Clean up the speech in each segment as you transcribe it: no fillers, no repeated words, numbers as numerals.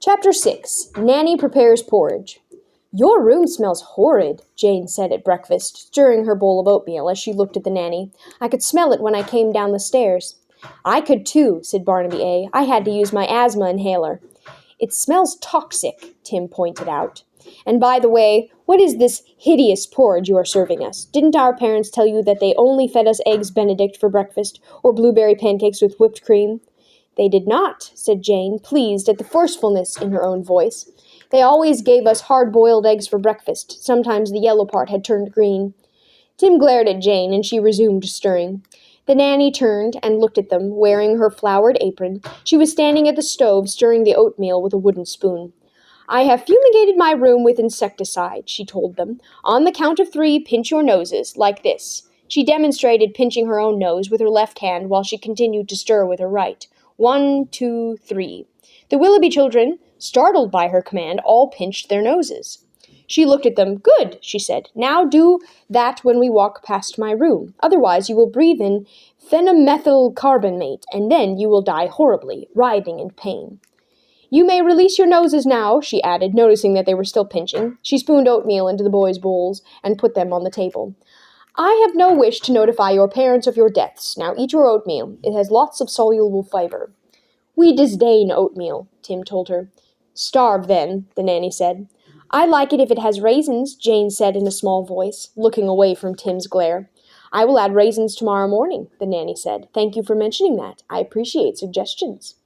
Chapter 6. Nanny Prepares Porridge. "Your room smells horrid," Jane said at breakfast, stirring her bowl of oatmeal as she looked at the nanny. "I could smell it when I came down the stairs." "I could too," said Barnaby A. "I had to use my asthma inhaler." "It smells toxic," Tim pointed out. "And by the way, what is this hideous porridge you are serving us? Didn't our parents tell you that they only fed us eggs Benedict for breakfast, or blueberry pancakes with whipped cream?" "They did not," said Jane, pleased at the forcefulness in her own voice. "They always gave us hard-boiled eggs for breakfast. Sometimes the yellow part had turned green." Tim glared at Jane, and she resumed stirring. The nanny turned and looked at them, wearing her flowered apron. She was standing at the stove, stirring the oatmeal with a wooden spoon. "I have fumigated my room with insecticide," she told them. "On the count of 3, pinch your noses, like this." She demonstrated pinching her own nose with her left hand while she continued to stir with her right. 1, 2, 3. The Willoughby children, startled by her command, all pinched their noses. She looked at them. "Good," she said. "Now do that when we walk past my room. Otherwise you will breathe in phenomethyl carbamate, and then you will die horribly, writhing in pain. You may release your noses now," she added, noticing that they were still pinching. She spooned oatmeal into the boys' bowls and put them on the table. "I have no wish to notify your parents of your deaths. Now eat your oatmeal. It has lots of soluble fiber." "We disdain oatmeal," Tim told her. "Starve, then," the nanny said. "I like it if it has raisins," Jane said in a small voice, looking away from Tim's glare. "I will add raisins tomorrow morning," the nanny said. "Thank you for mentioning that. I appreciate suggestions."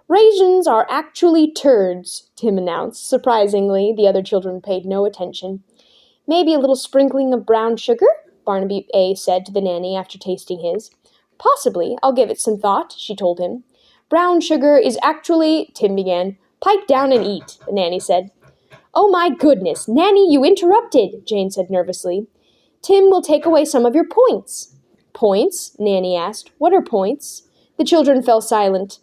"Raisins are actually turds," Tim announced. Surprisingly, the other children paid no attention. "Maybe a little sprinkling of brown sugar?" Barnaby A. said to the nanny after tasting his. "Possibly. I'll give it some thought," she told him. "Brown sugar is actually—" Tim began. "Pipe down and eat," the nanny said. "Oh my goodness, Nanny, you interrupted," Jane said nervously. "Tim will take away some of your points." "Points?" Nanny asked. "What are points?" The children fell silent.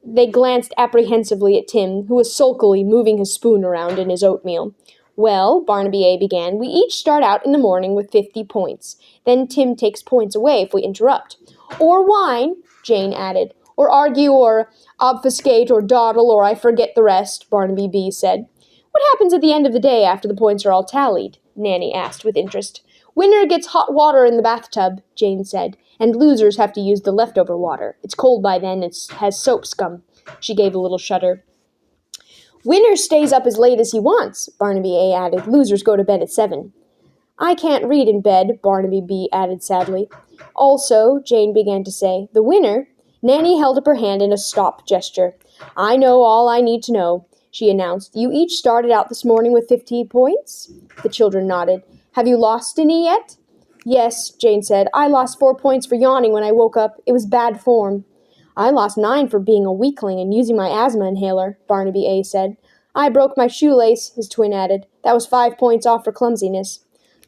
They glanced apprehensively at Tim, who was sulkily moving his spoon around in his oatmeal. "Well," Barnaby A. began, "we each start out in the morning with 50 points. Then Tim takes points away if we interrupt." "Or whine," Jane added. "Or argue, or obfuscate, or dawdle, or I forget the rest," Barnaby B. said. "What happens at the end of the day after the points are all tallied?" Nanny asked with interest. "Winner gets hot water in the bathtub," Jane said, "and losers have to use the leftover water. It's cold by then, it has soap scum." She gave a little shudder. "Winner stays up as late as he wants," Barnaby A. added. "Losers go to bed at 7. "I can't read in bed," Barnaby B. added sadly. "Also," Jane began to say, "the winner—" Nanny held up her hand in a stop gesture. "I know all I need to know," she announced. "You each started out this morning with 50 points?" The children nodded. "Have you lost any yet?" "Yes," Jane said. "I lost 4 points for yawning when I woke up. It was bad form." "I lost 9 for being a weakling and using my asthma inhaler," Barnaby A. said. "I broke my shoelace," his twin added. "That was 5 points off for clumsiness."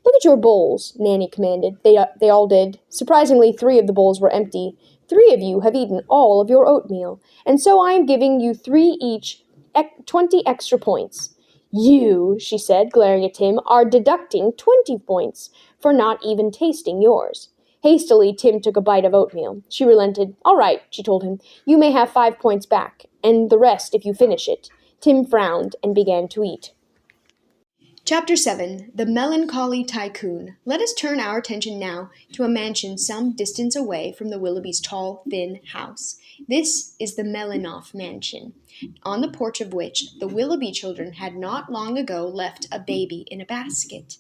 "Look at your bowls," Nanny commanded. They all did. Surprisingly, 3 of the bowls were empty. 3 of you have eaten all of your oatmeal, and so I am giving you 3 each, 20 extra points. "You," she said, glaring at Tim, "are deducting 20 points for not even tasting yours." Hastily, Tim took a bite of oatmeal. She relented. "All right," she told him. "You may have 5 points back, and the rest if you finish it." Tim frowned and began to eat. Chapter 7. The Melancholy Tycoon. Let us turn our attention now to a mansion some distance away from the Willoughbys' tall, thin house. This is the Melinoff mansion, on the porch of which the Willoughby children had not long ago left a baby in a basket.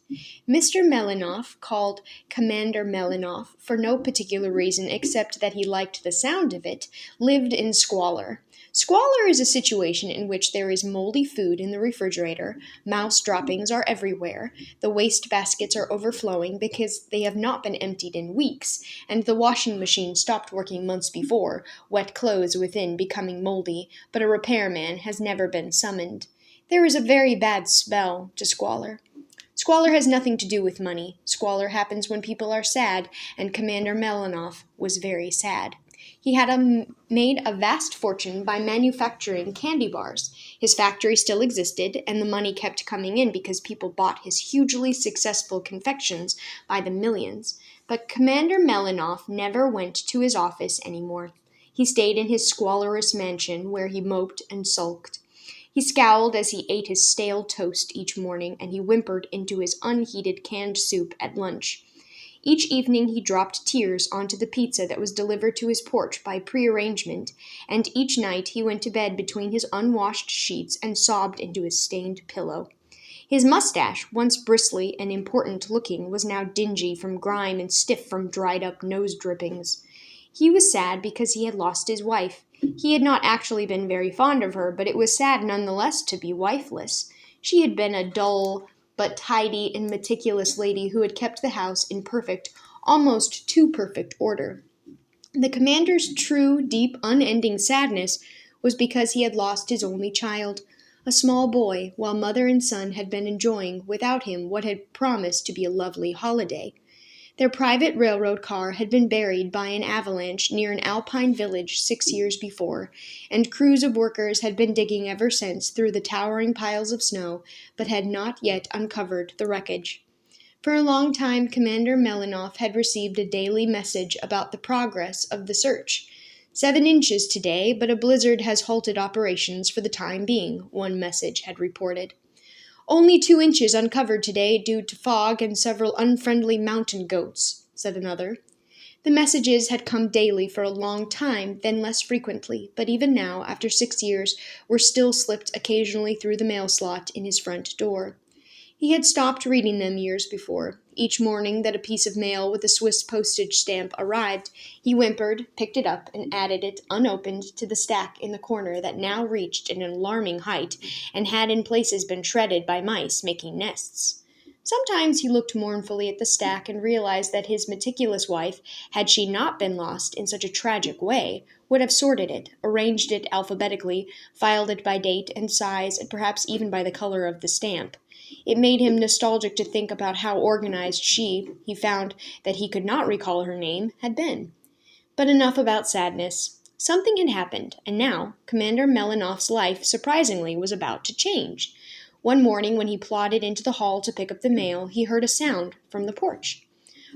Mr. Melinoff, called Commander Melinoff for no particular reason except that he liked the sound of it, lived in squalor. Squalor is a situation in which there is moldy food in the refrigerator, mouse droppings are everywhere, the waste baskets are overflowing because they have not been emptied in weeks, and the washing machine stopped working months before, wet clothes within becoming moldy, but a repairman has never been summoned. There is a very bad smell to squalor. Squalor has nothing to do with money. Squalor happens when people are sad, and Commander Melinoff was very sad. He had made a vast fortune by manufacturing candy bars. His factory still existed, and the money kept coming in because people bought his hugely successful confections by the millions. But Commander Melinoff never went to his office anymore. He stayed in his squalorous mansion, where he moped and sulked. He scowled as he ate his stale toast each morning, and he whimpered into his unheated canned soup at lunch. Each evening he dropped tears onto the pizza that was delivered to his porch by prearrangement, and each night he went to bed between his unwashed sheets and sobbed into his stained pillow. His mustache, once bristly and important-looking, was now dingy from grime and stiff from dried-up nose drippings. He was sad because he had lost his wife. He had not actually been very fond of her, but it was sad nonetheless to be wifeless. She had been a dull but tidy and meticulous lady who had kept the house in perfect, almost too perfect order. The commander's true, deep, unending sadness was because he had lost his only child, a small boy, while mother and son had been enjoying, without him, what had promised to be a lovely holiday. Their private railroad car had been buried by an avalanche near an alpine village 6 years before, and crews of workers had been digging ever since through the towering piles of snow, but had not yet uncovered the wreckage. For a long time, Commander Melinoff had received a daily message about the progress of the search. 7 inches today, but a blizzard has halted operations for the time being, one message had reported. Only 2 inches uncovered today due to fog and several unfriendly mountain goats, said another. The messages had come daily for a long time, then less frequently, but even now, after 6 years, were still slipped occasionally through the mail slot in his front door. He had stopped reading them years before. Each morning that a piece of mail with a Swiss postage stamp arrived, he whimpered, picked it up, and added it, unopened, to the stack in the corner that now reached an alarming height and had in places been shredded by mice making nests. Sometimes he looked mournfully at the stack and realized that his meticulous wife, had she not been lost in such a tragic way, would have sorted it, arranged it alphabetically, filed it by date and size, and perhaps even by the color of the stamp. It made him nostalgic to think about how organized he found that he could not recall her name, had been. But enough about sadness. Something had happened, and now Commander Melinoff's life, surprisingly, was about to change. One morning, when he plodded into the hall to pick up the mail, he heard a sound from the porch.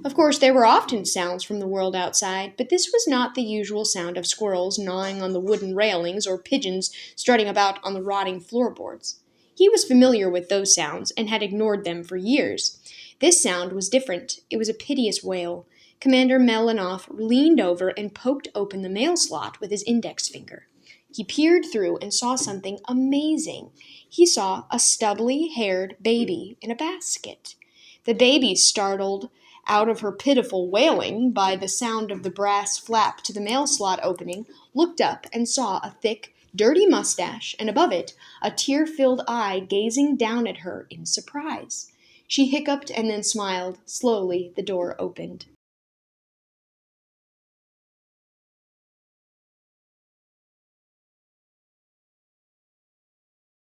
Of course, there were often sounds from the world outside, but this was not the usual sound of squirrels gnawing on the wooden railings or pigeons strutting about on the rotting floorboards. He was familiar with those sounds and had ignored them for years. This sound was different. It was a piteous wail. Commander Melinoff leaned over and poked open the mail slot with his index finger. He peered through and saw something amazing. He saw a stubbly-haired baby in a basket. The baby, startled out of her pitiful wailing by the sound of the brass flap to the mail slot opening, looked up and saw a thick, dirty mustache, and above it, a tear-filled eye gazing down at her in surprise. She hiccuped and then smiled. Slowly, the door opened.